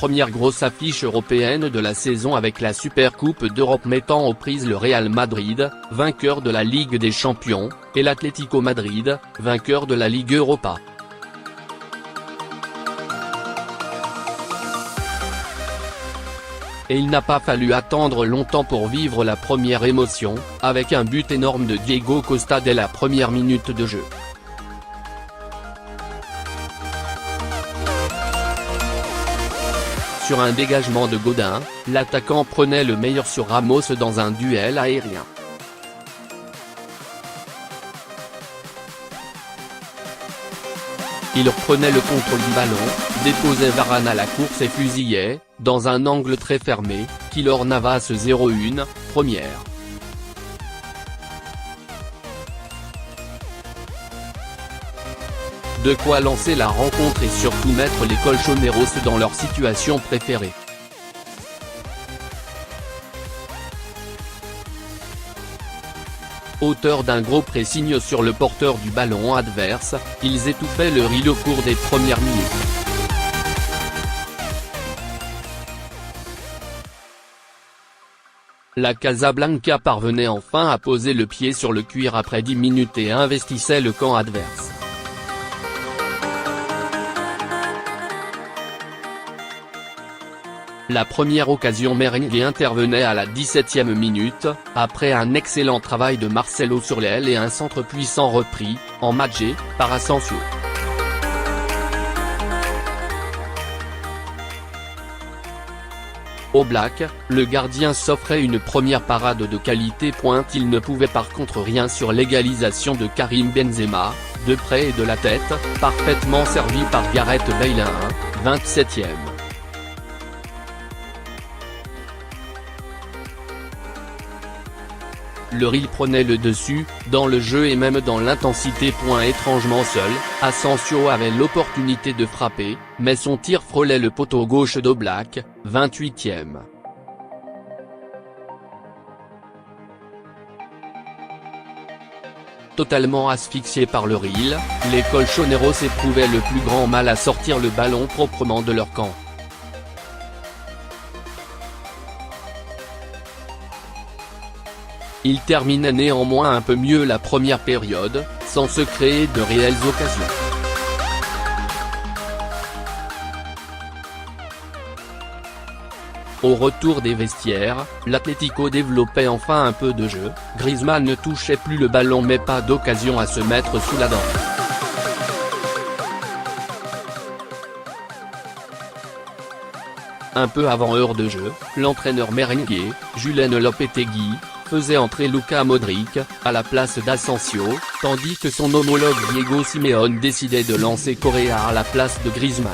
première grosse affiche européenne de la saison avec la Supercoupe d'Europe mettant aux prises le Real Madrid, vainqueur de la Ligue des Champions, et l'Atlético Madrid, vainqueur de la Ligue Europa. Et il n'a pas fallu attendre longtemps pour vivre la première émotion, avec un but énorme de Diego Costa dès la première minute de jeu. Sur un dégagement de Godin, l'attaquant prenait le meilleur sur Ramos dans un duel aérien. Il reprenait le contrôle du ballon, déposait Varane à la course et fusillait, dans un angle très fermé, Keylor Navas 0-1, première. De quoi lancer la rencontre et surtout mettre les Colchoneros dans leur situation préférée. Auteur d'un gros pressing sur le porteur du ballon adverse, ils étouffaient le Real au cours des premières minutes. La Casablanca parvenait enfin à poser le pied sur le cuir après 10 minutes et investissait le camp adverse. La première occasion merengue intervenait à la 17e minute, après un excellent travail de Marcelo sur l'aile et un centre puissant repris, en matché, par Asensio. Oblak, le gardien s'offrait une première parade de qualité. Il ne pouvait par contre rien sur l'égalisation de Karim Benzema, de près et de la tête, parfaitement servi par Gareth Bale 27e. Le Real prenait le dessus, dans le jeu et même dans l'intensité. Étrangement seul, Asensio avait l'opportunité de frapper, mais son tir frôlait le poteau gauche d'Oblak, 28e. Totalement asphyxiés par le Real, les Colchoneros éprouvaient le plus grand mal à sortir le ballon proprement de leur camp. Ils terminaient néanmoins un peu mieux la première période, sans se créer de réelles occasions. Au retour des vestiaires, l'Atlético développait enfin un peu de jeu, Griezmann ne touchait plus le ballon mais pas d'occasion à se mettre sous la dent. Un peu avant heure de jeu, l'entraîneur merengue, Julen Lopetegui, faisait entrer Luka Modric, à la place d'Asensio, tandis que son homologue Diego Simeone décidait de lancer Correa à la place de Griezmann.